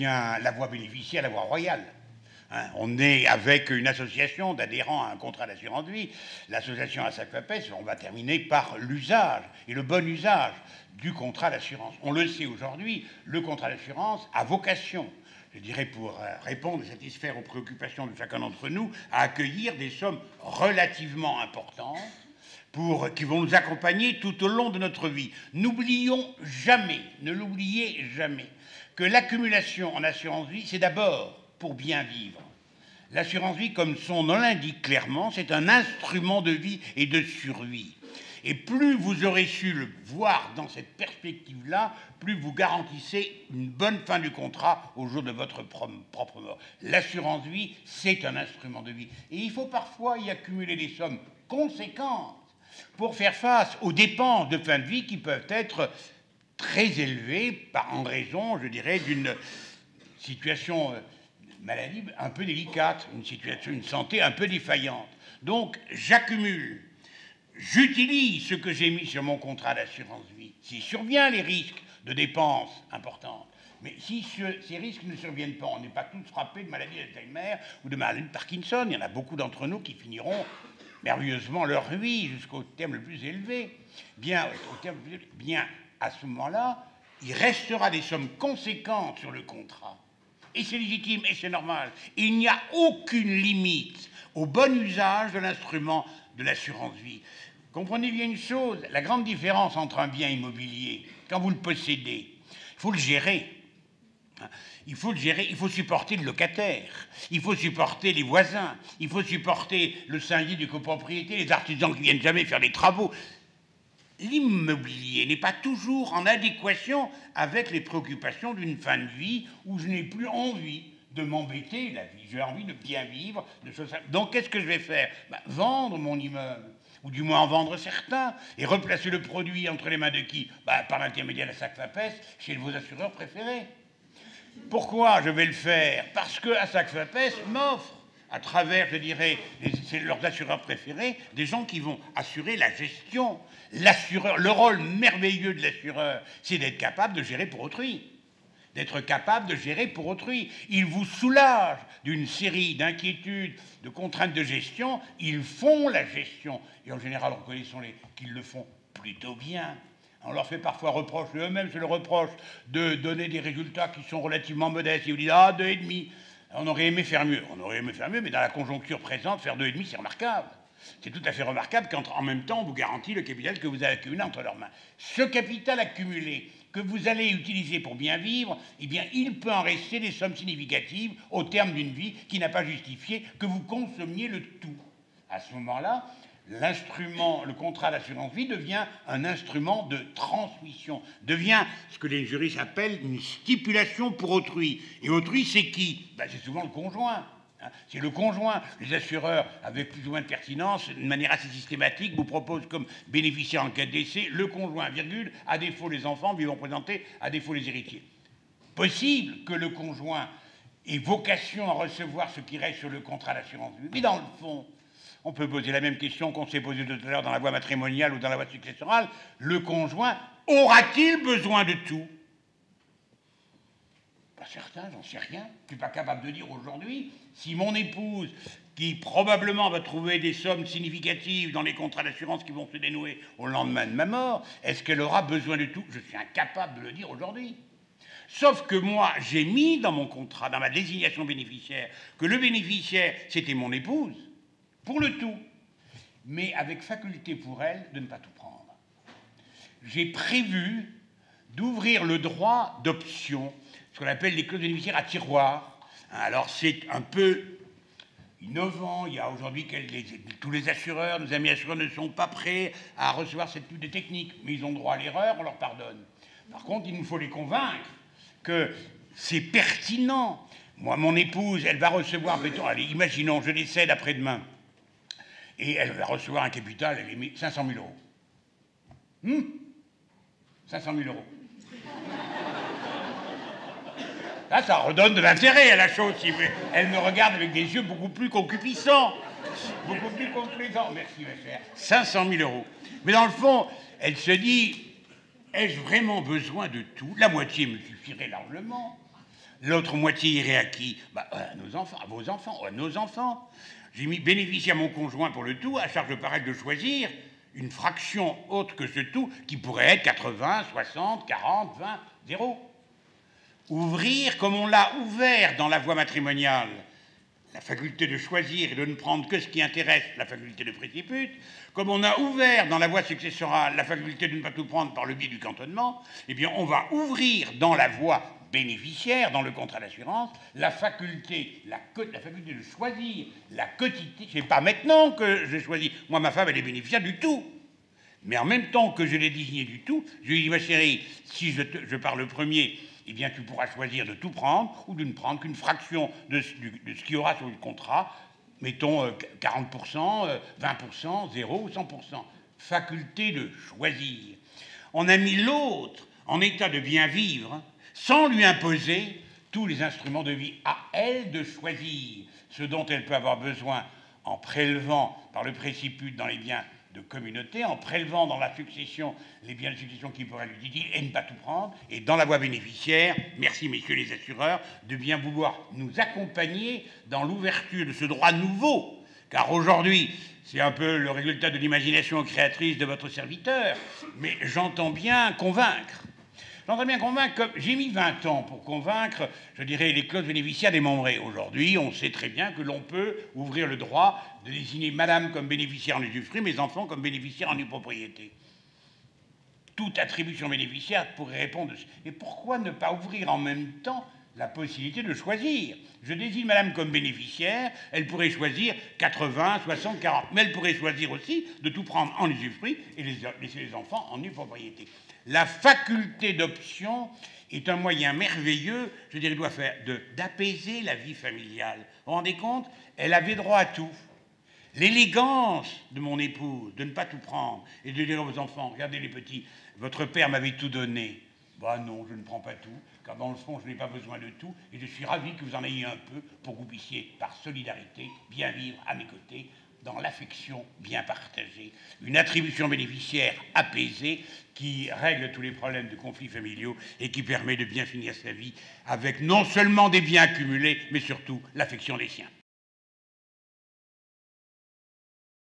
bien, la voie bénéficiaire, la voie royale. Hein, on est avec une association d'adhérents à un contrat d'assurance vie. L'association ASAC-FAPES, on va terminer par l'usage et le bon usage du contrat d'assurance. On le sait aujourd'hui, le contrat d'assurance a vocation, je dirais pour répondre et satisfaire aux préoccupations de chacun d'entre nous, à accueillir des sommes relativement importantes qui vont nous accompagner tout au long de notre vie. N'oublions jamais, ne l'oubliez jamais, que l'accumulation en assurance vie, c'est d'abord pour bien vivre. L'assurance vie, comme son nom l'indique clairement, c'est un instrument de vie et de survie. Et plus vous aurez su le voir dans cette perspective-là, plus vous garantissez une bonne fin du contrat au jour de votre propre mort. L'assurance vie, c'est un instrument de vie. Et il faut parfois y accumuler des sommes conséquentes pour faire face aux dépenses de fin de vie qui peuvent être très élevées en raison, je dirais, d'une situation maladie un peu délicate, une santé un peu défaillante. Donc, j'accumule, j'utilise ce que j'ai mis sur mon contrat d'assurance vie. S'il survient les risques de dépenses importantes, mais si ces risques ne surviennent pas, on n'est pas tous frappés de maladie d'Alzheimer ou de maladie de Parkinson. Il y en a beaucoup d'entre nous qui finiront merveilleusement leur vie jusqu'au terme le plus élevé. Bien, à ce moment-là, il restera des sommes conséquentes sur le contrat. Et c'est légitime et c'est normal. Il n'y a aucune limite au bon usage de l'instrument de l'assurance vie. Comprenez bien une chose, la grande différence entre un bien immobilier, quand vous le possédez, il faut le gérer. Il faut le gérer, il faut supporter le locataire, il faut supporter les voisins, il faut supporter le syndic de copropriété, les artisans qui viennent jamais faire les travaux. L'immobilier n'est pas toujours en adéquation avec les préoccupations d'une fin de vie où je n'ai plus envie de m'embêter la vie. J'ai envie de bien vivre, de choses. Donc qu'est-ce que je vais faire? Vendre mon immeuble, ou du moins en vendre certains, et replacer le produit entre les mains de qui? Par l'intermédiaire de ASAC-FAPES, chez vos assureurs préférés. Pourquoi je vais le faire? Parce que ASAC-FAPES m'offre, à travers, je dirais, leurs assureurs préférés, des gens qui vont assurer la gestion. L'assureur, le rôle merveilleux de l'assureur, c'est d'être capable de gérer pour autrui. D'être capable de gérer pour autrui. Il vous soulage d'une série d'inquiétudes, de contraintes de gestion. Ils font la gestion. Et en général, reconnaissons-les qu'ils le font plutôt bien. On leur fait parfois reproche, eux-mêmes se le reprochent, de donner des résultats qui sont relativement modestes. Ils vous disent, 2,5. On aurait aimé faire mieux. On aurait aimé faire mieux, mais dans la conjoncture présente, faire 2,5, c'est remarquable. C'est tout à fait remarquable qu'en même temps, on vous garantit le capital que vous avez accumulé entre leurs mains. Ce capital accumulé que vous allez utiliser pour bien vivre, eh bien, il peut en rester des sommes significatives au terme d'une vie qui n'a pas justifié que vous consommiez le tout. À ce moment-là, l'instrument, le contrat d'assurance vie devient un instrument de transmission, devient ce que les juristes appellent une stipulation pour autrui. Et autrui, c'est qui? C'est souvent le conjoint. C'est le conjoint. Les assureurs, avec plus ou moins de pertinence, d'une manière assez systématique, vous proposent comme bénéficiaire en cas de décès le conjoint, virgule, à défaut les enfants, vivant présentés, à défaut les héritiers. Possible que le conjoint ait vocation à recevoir ce qui reste sur le contrat d'assurance vie, mais dans le fond, on peut poser la même question qu'on s'est posée tout à l'heure dans la voie matrimoniale ou dans la voie successorale. Le conjoint aura-t-il besoin de tout? Pas certain, j'en sais rien. Je ne suis pas capable de dire aujourd'hui si mon épouse, qui probablement va trouver des sommes significatives dans les contrats d'assurance qui vont se dénouer au lendemain de ma mort, est-ce qu'elle aura besoin de tout? Je suis incapable de le dire aujourd'hui. Sauf que moi, j'ai mis dans mon contrat, dans ma désignation bénéficiaire, que le bénéficiaire, c'était mon épouse, pour le tout, mais avec faculté pour elle de ne pas tout prendre. J'ai prévu d'ouvrir le droit d'option, ce qu'on appelle les clauses bénéficiaires à tiroir. Alors c'est un peu innovant, il y a aujourd'hui tous les assureurs, nos amis assureurs ne sont pas prêts à recevoir cette type de technique, mais ils ont droit à l'erreur, on leur pardonne. Par contre, il nous faut les convaincre que c'est pertinent. Moi, mon épouse, elle va recevoir, allez, imaginons, je décède après-demain, et elle va recevoir un capital, elle émet 500 000 euros. 500 000 euros. Là, ça redonne de l'intérêt à la chose. Elle me regarde avec des yeux beaucoup plus concupiscents. Beaucoup plus complaisants. Merci, ma chère. 500 000 euros. Mais dans le fond, elle se dit, ai-je vraiment besoin de tout? La moitié me suffirait largement. L'autre moitié irait à qui? À nos enfants, à vos enfants, à nos enfants. J'ai mis bénéficier à mon conjoint pour le tout, à charge de paraître de choisir une fraction autre que ce tout qui pourrait être 80, 60, 40, 20, 0. Ouvrir, comme on l'a ouvert dans la voie matrimoniale, la faculté de choisir et de ne prendre que ce qui intéresse la faculté de préciput, comme on a ouvert dans la voie successorale la faculté de ne pas tout prendre par le biais du cantonnement, eh bien on va ouvrir dans la voie bénéficiaire, dans le contrat d'assurance, la faculté de choisir la quotité. C'est pas maintenant que j'ai choisi. Moi, ma femme, elle est bénéficiaire du tout. Mais en même temps que je l'ai désigné du tout, je lui ai dit, ma chérie, si je pars le premier, eh bien, tu pourras choisir de tout prendre ou de ne prendre qu'une fraction de ce qu'il y aura sur le contrat, mettons 40%, 20%, 0 ou 100%. Faculté de choisir. On a mis l'autre en état de bien vivre, sans lui imposer tous les instruments de vie, à elle de choisir ce dont elle peut avoir besoin en prélevant par le préciput dans les biens de communauté, en prélevant dans la succession les biens de succession qui pourraient lui dire et ne pas tout prendre, et dans la voie bénéficiaire, merci messieurs les assureurs, de bien vouloir nous accompagner dans l'ouverture de ce droit nouveau, car aujourd'hui, c'est un peu le résultat de l'imagination créatrice de votre serviteur, mais j'entends bien convaincre. J'entends bien convaincre, comme j'ai mis 20 ans pour convaincre, je dirais, les clauses bénéficiaires démembrées. Aujourd'hui, on sait très bien que l'on peut ouvrir le droit de désigner madame comme bénéficiaire en usufruit, mes enfants comme bénéficiaires en nue propriété. Toute attribution bénéficiaire pourrait répondre. Et pourquoi ne pas ouvrir en même temps la possibilité de choisir? Je désigne madame comme bénéficiaire, elle pourrait choisir 80, 60, 40, mais elle pourrait choisir aussi de tout prendre en usufruit et laisser les enfants en nue propriété. La faculté d'option est un moyen merveilleux, je dirais, doit faire d'apaiser la vie familiale. Vous vous rendez compte? Elle avait droit à tout. L'élégance de mon épouse, de ne pas tout prendre, et de dire aux enfants, regardez les petits, votre père m'avait tout donné. Ben non, je ne prends pas tout, car dans le fond, je n'ai pas besoin de tout, et je suis ravi que vous en ayez un peu pour que vous puissiez, par solidarité, bien vivre à mes côtés, dans l'affection bien partagée. Une attribution bénéficiaire apaisée qui règle tous les problèmes de conflits familiaux et qui permet de bien finir sa vie avec non seulement des biens accumulés, mais surtout l'affection des siens.